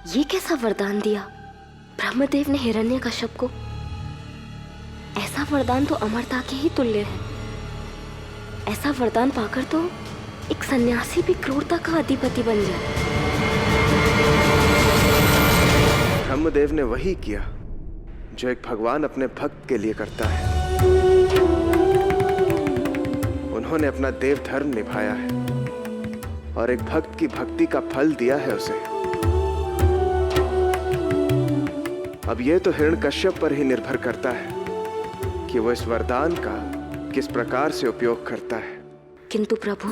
ये कैसा वरदान दिया ब्रह्मदेव ने हिरण्यकश्यप को? ऐसा वरदान तो अमरता के ही तुल्य है। ऐसा वरदान पाकर तो एक सन्यासी भी क्रूरता का अधिपति बन जाए। ब्रह्मदेव ने वही किया जो एक भगवान अपने भक्त के लिए करता है। उन्होंने अपना देव धर्म निभाया है और एक भक्त की भक्ति का फल दिया है उसे। अब यह तो हिरण्यकश्यप पर ही निर्भर करता है कि वो इस वरदान का किस प्रकार से उपयोग करता है। किंतु प्रभु,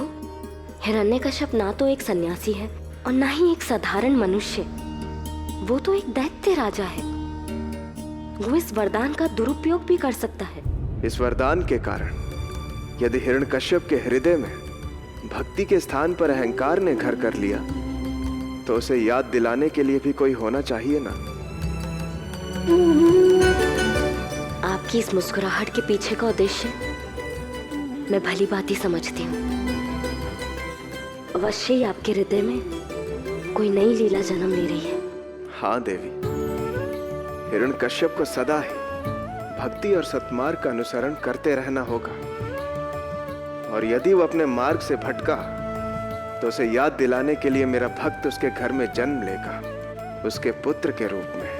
हिरण्यकश्यप ना तो एक सन्यासी है और ना ही एक साधारण मनुष्य। वो तो एक दैत्य राजा है। वो इस वरदान का दुरुपयोग भी कर सकता है। इस वरदान के कारण यदि हिरण्यकश्यप के हृदय में भक्ति के स्थान पर अहंकार ने घर कर लिया तो उसे याद दिलाने के लिए भी कोई होना चाहिए ना। आपकी इस मुस्कुराहट के पीछे का उद्देश्य मैं भली भांति समझती हूँ। अवश्य ही आपके हृदय में कोई नई लीला जन्म ले रही है। हाँ देवी, हिरण्यकश्यप को सदा ही भक्ति और सत्मार्ग का अनुसरण करते रहना होगा और यदि वो अपने मार्ग से भटका तो उसे याद दिलाने के लिए मेरा भक्त उसके घर में जन्म लेगा, उसके पुत्र के रूप में।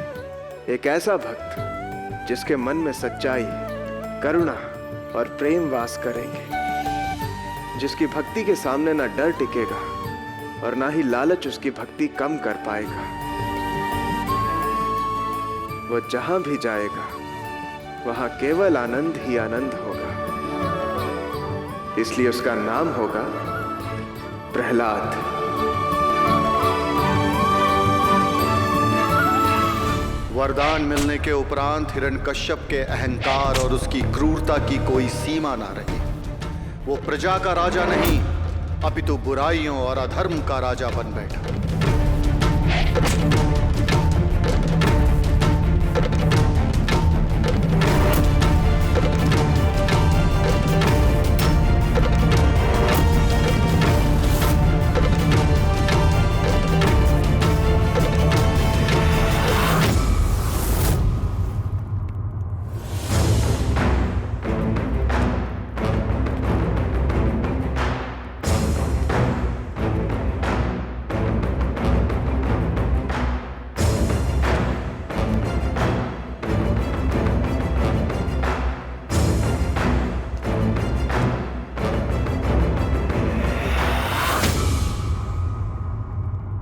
एक ऐसा भक्त जिसके मन में सच्चाई, करुणा और प्रेम वास करेंगे, जिसकी भक्ति के सामने ना डर टिकेगा और ना ही लालच उसकी भक्ति कम कर पाएगा। वो जहां भी जाएगा वहां केवल आनंद ही आनंद होगा। इसलिए उसका नाम होगा प्रहलाद। वरदान मिलने के उपरांत हिरण्यकश्यप के अहंकार और उसकी क्रूरता की कोई सीमा ना रही। वो प्रजा का राजा नहीं अपितु बुराइयों और अधर्म का राजा बन बैठा।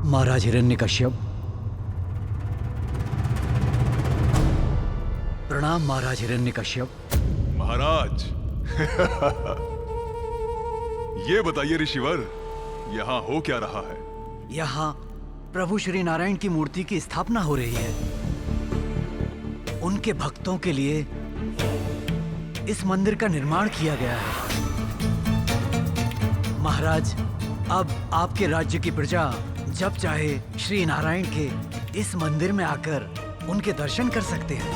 महाराज हिरण्यकश्यप, प्रणाम महाराज हिरण्यकश्यप। महाराज ये बताइए ऋषिवर, यहाँ हो क्या रहा है? यहाँ प्रभु श्री नारायण की मूर्ति की स्थापना हो रही है। उनके भक्तों के लिए इस मंदिर का निर्माण किया गया है। महाराज, अब आपके राज्य की प्रजा जब चाहे श्री नारायण के इस मंदिर में आकर उनके दर्शन कर सकते हैं।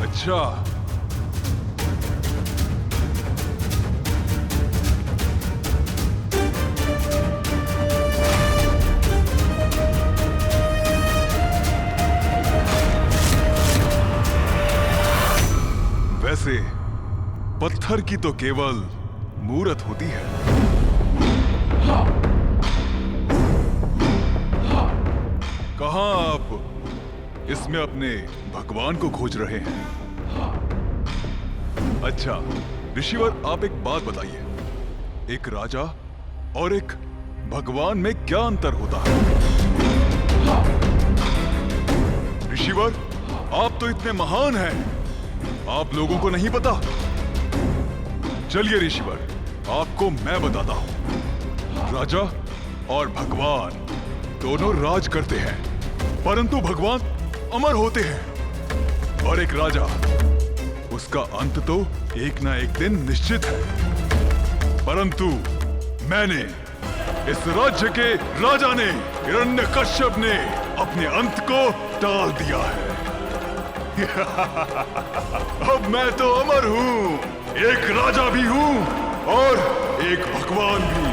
अच्छा, वैसे पत्थर की तो केवल मूरत होती है। कहाँ आप इसमें अपने भगवान को खोज रहे हैं? अच्छा ऋषिवर, आप एक बात बताइए, एक राजा और एक भगवान में क्या अंतर होता है? ऋषिवर, आप तो इतने महान हैं, आप लोगों को नहीं पता? चलिए ऋषिवर, आपको मैं बताता हूं। राजा और भगवान दोनों राज करते हैं, परंतु भगवान अमर होते हैं और एक राजा, उसका अंत तो एक ना एक दिन निश्चित है। परंतु मैंने, इस राज्य के राजा ने, हिरण्यकश्यप ने अपने अंत को टाल दिया है। अब मैं तो अमर हूं, एक राजा भी हूं और एक भगवान भी।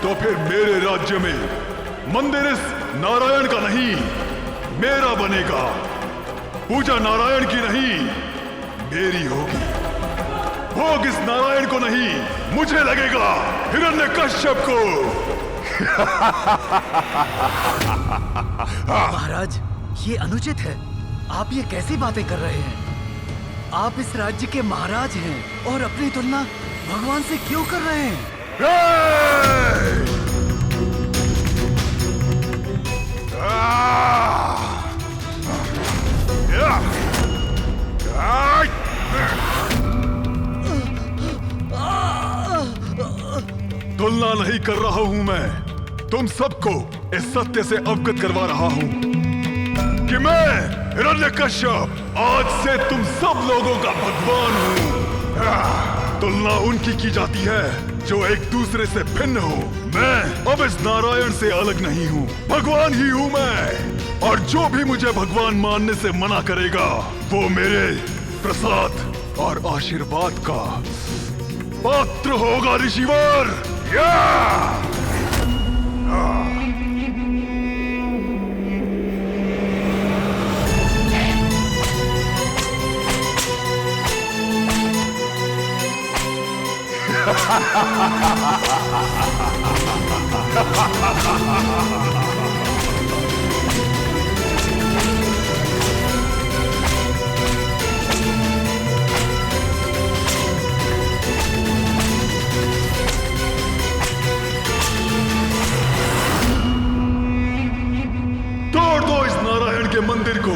तो फिर मेरे राज्य में मंदिर इस नारायण का नहीं, मेरा बनेगा। पूजा नारायण की नहीं, मेरी होगी। भोग इस नारायण को नहीं, मुझे लगेगा, हिरण्यकश्यप को। महाराज, ये अनुचित है। आप ये कैसी बातें कर रहे हैं? आप इस राज्य के महाराज हैं और अपनी तुलना भगवान से क्यों कर रहे हैं? तुलना नहीं कर रहा हूं मैं, तुम सबको इस सत्य से अवगत करवा रहा हूं कि मैं हिरण्यकश्यप आज से तुम सब लोगों का भगवान हूं। तुलना उनकी की जाती है जो एक दूसरे से भिन्न हो। मैं अब इस नारायण से अलग नहीं हूं, भगवान ही हूं मैं। और जो भी मुझे भगवान मानने से मना करेगा वो मेरे प्रसाद और आशीर्वाद का पात्र होगा ऋषिवर। तोड़ दो इस नारायण के मंदिर को।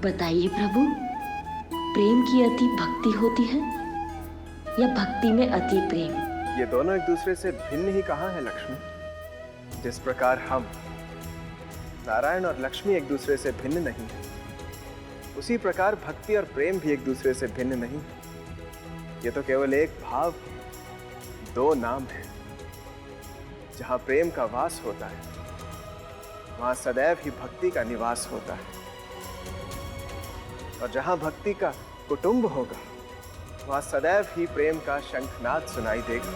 बताइए प्रभु, प्रेम की अति भक्ति होती है या भक्ति में अति प्रेम? ये दोनों एक दूसरे से भिन्न ही कहाँ है लक्ष्मी? जिस प्रकार हम नारायण और लक्ष्मी एक दूसरे से भिन्न नहीं है, उसी प्रकार भक्ति और प्रेम भी एक दूसरे से भिन्न नहीं है। ये तो केवल एक भाव, दो नाम है। जहाँ प्रेम का वास होता है वहाँ सदैव ही भक्ति का निवास होता है, और जहाँ भक्ति का कुटुंब होगा वहाँ सदैव ही प्रेम का शंखनाद सुनाई देगा।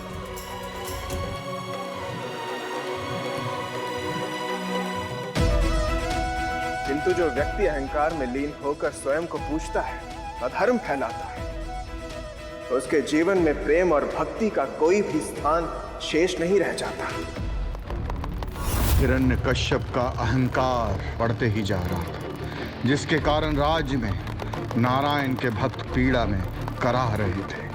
किंतु जो व्यक्ति अहंकार में लीन होकर स्वयं को पूजता है, अधर्म फैलाता है, तो उसके जीवन में प्रेम और भक्ति का कोई भी स्थान शेष नहीं रह जाता। हिरण्यकश्यप का अहंकार बढ़ते ही जा रहा था, जिसके कारण राज्य में नारायण के भक्त पीड़ा में कराह रहे थे।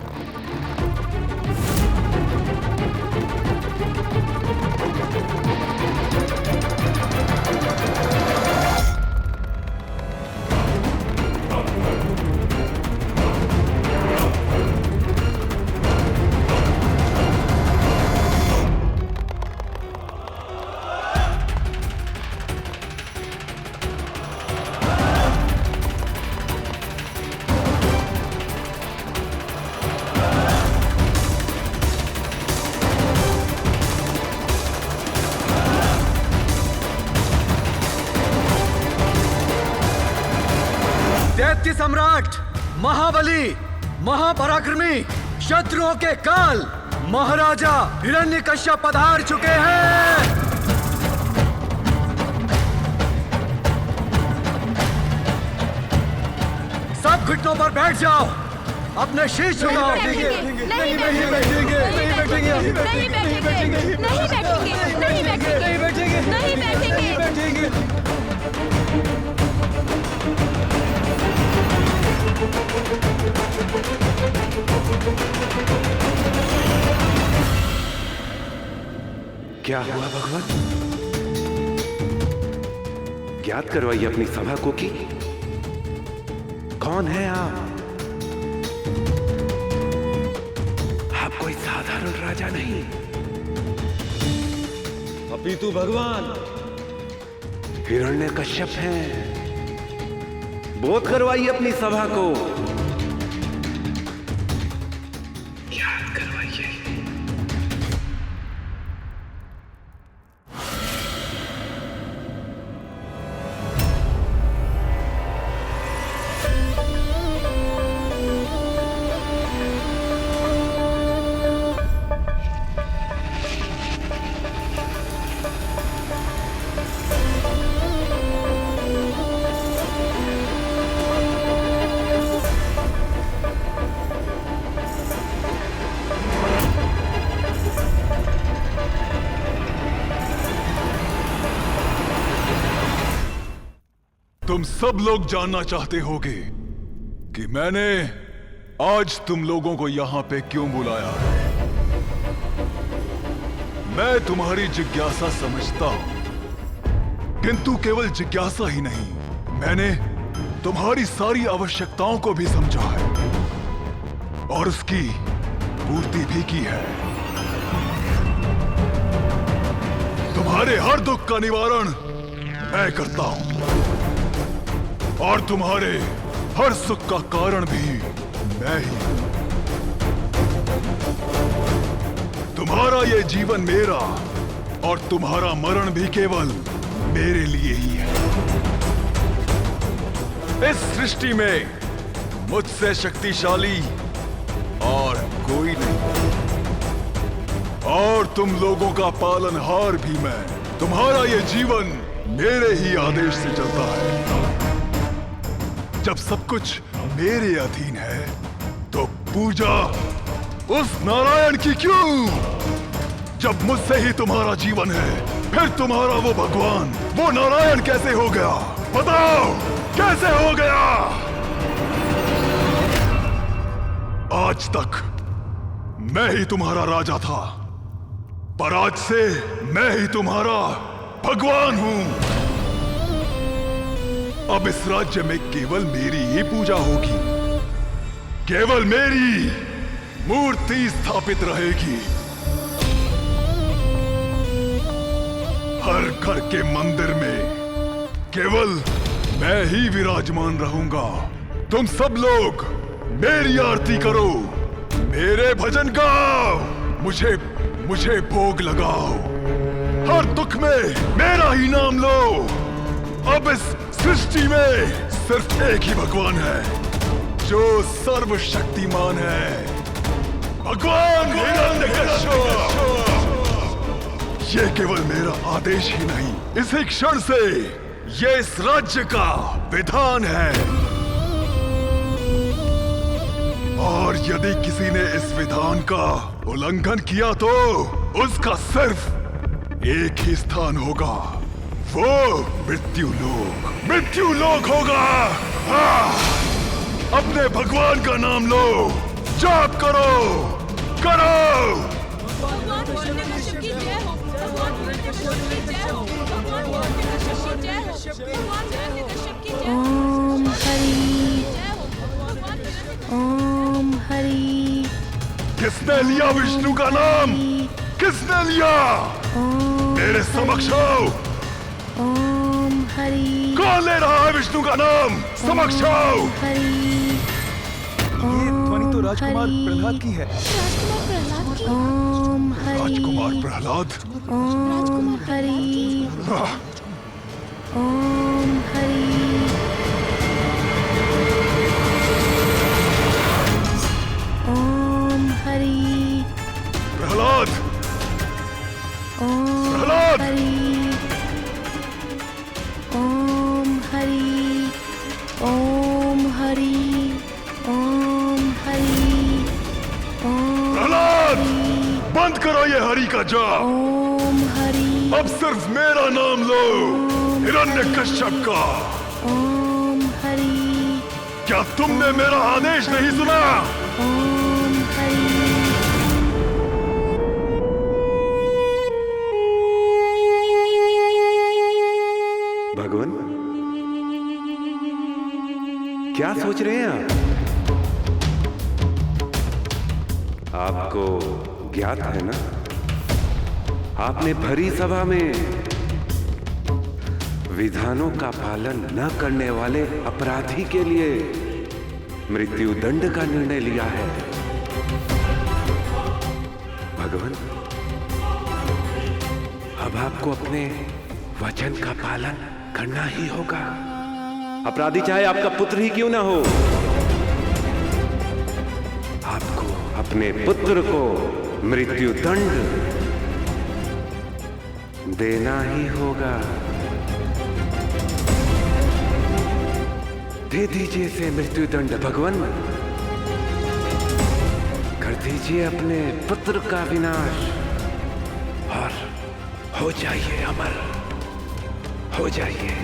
दैत्य सम्राट, महाबली, महापराक्रमी, शत्रुओं के काल महाराजा हिरण्यकश्यप पधार चुके हैं। सब घुटनों पर बैठ जाओ, अपने शीश झुकाओ। नहीं बैठेंगे, नहीं बैठेंगे, नहीं बैठेंगे, नहीं बैठेंगे, नहीं बैठेंगे, नहीं बैठेंगे। क्या हुआ भगवान? ज्ञात करवाइए अपनी सभा को कि कौन है आप? राजा नहीं, अपितु भगवान। हिरण्यकश्यप हैं। बोध करवाइए अपनी सभा को। याद करवाइए। तुम सब लोग जानना चाहते होगे कि मैंने आज तुम लोगों को यहां पे क्यों बुलाया है। मैं तुम्हारी जिज्ञासा समझता हूं, किंतु केवल जिज्ञासा ही नहीं, मैंने तुम्हारी सारी आवश्यकताओं को भी समझा है और उसकी पूर्ति भी की है। तुम्हारे हर दुख का निवारण मैं करता हूं और तुम्हारे हर सुख का कारण भी मैं ही हूं। तुम्हारा ये जीवन मेरा और तुम्हारा मरण भी केवल मेरे लिए ही है। इस सृष्टि में मुझसे शक्तिशाली और कोई नहीं, और तुम लोगों का पालनहार भी मैं। तुम्हारा ये जीवन मेरे ही आदेश से चलता है। जब सब कुछ मेरे अधीन है तो पूजा उस नारायण की क्यों? जब मुझसे ही तुम्हारा जीवन है, फिर तुम्हारा वो भगवान, वो नारायण कैसे हो गया? बताओ, कैसे हो गया? आज तक मैं ही तुम्हारा राजा था, पर आज से मैं ही तुम्हारा भगवान हूं। अब इस राज्य में केवल मेरी ही पूजा होगी, केवल मेरी मूर्ति स्थापित रहेगी। हर घर के मंदिर में केवल मैं ही विराजमान रहूंगा। तुम सब लोग मेरी आरती करो, मेरे भजन गाओ, मुझे भोग लगाओ। हर दुख में मेरा ही नाम लो। अब इस सृष्टि में सिर्फ एक ही भगवान है जो सर्वशक्तिमान है, भगवान हिरण्यकश्यप। ये केवल मेरा आदेश ही नहीं, इसी क्षण से ये इस राज्य का विधान है। और यदि किसी ने इस विधान का उल्लंघन किया तो उसका सिर्फ एक ही स्थान होगा, वो मृत्यु लोक होगा। अपने भगवान का नाम लो, जाप करो। भगवान हिरण्यकश्यप की जय हो। भगवान हिरण्यकश्यप की जय हो। भगवान हिरण्यकश्यप की जय हो। भगवान हिरण्यकश्यप की जय हो। ओम हरि जय हो। भगवान हिरण्यकश्यप ओम हरि। किसने लिया विष्णु का नाम? किसने लिया? मेरे समक्ष आओ। ओम हरि कौन ले रहा है विष्णु का नाम? समक्ष आओ। हरि। ये ध्वनि तो राजकुमार प्रहलाद की है। राजकुमार प्रहलाद की। ओम हरि राजकुमार प्रहलाद। ओम हरि ओम हरि। ओम हरि प्रहलाद, ओम प्रहलाद। हरि ओम हरि ओम हरि ओम हरि ओम प्रहलाद, बंद करो ये हरि का जाप। ओम हरि अब सिर्फ मेरा नाम लो, हिरण्यकश्यप का। ओम हरि क्या तुमने मेरा आदेश नहीं सुना? ओम हरि। भगवान, क्या सोच रहे हैं आप? आपको ज्ञात है ना? आपने भरी सभा में विधानों का पालन न करने वाले अपराधी के लिए मृत्यु दंड का निर्णय लिया है। भगवान, अब आपको अपने वचन का पालन करना ही होगा। अपराधी चाहे आपका पुत्र ही क्यों ना हो, आपको अपने पुत्र को मृत्यु दंड देना ही होगा। दे दीजिए इसे मृत्यु दंड भगवान। कर दीजिए अपने पुत्र का विनाश और हो जाइए अमर, हो जाइए।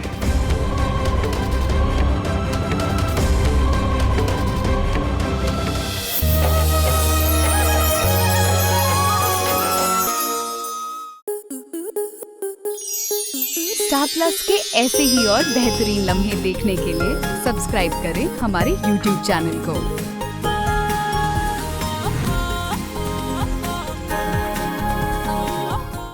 स्टार प्लस के ऐसे ही और बेहतरीन लम्हे देखने के लिए सब्सक्राइब करें हमारे YouTube चैनल को।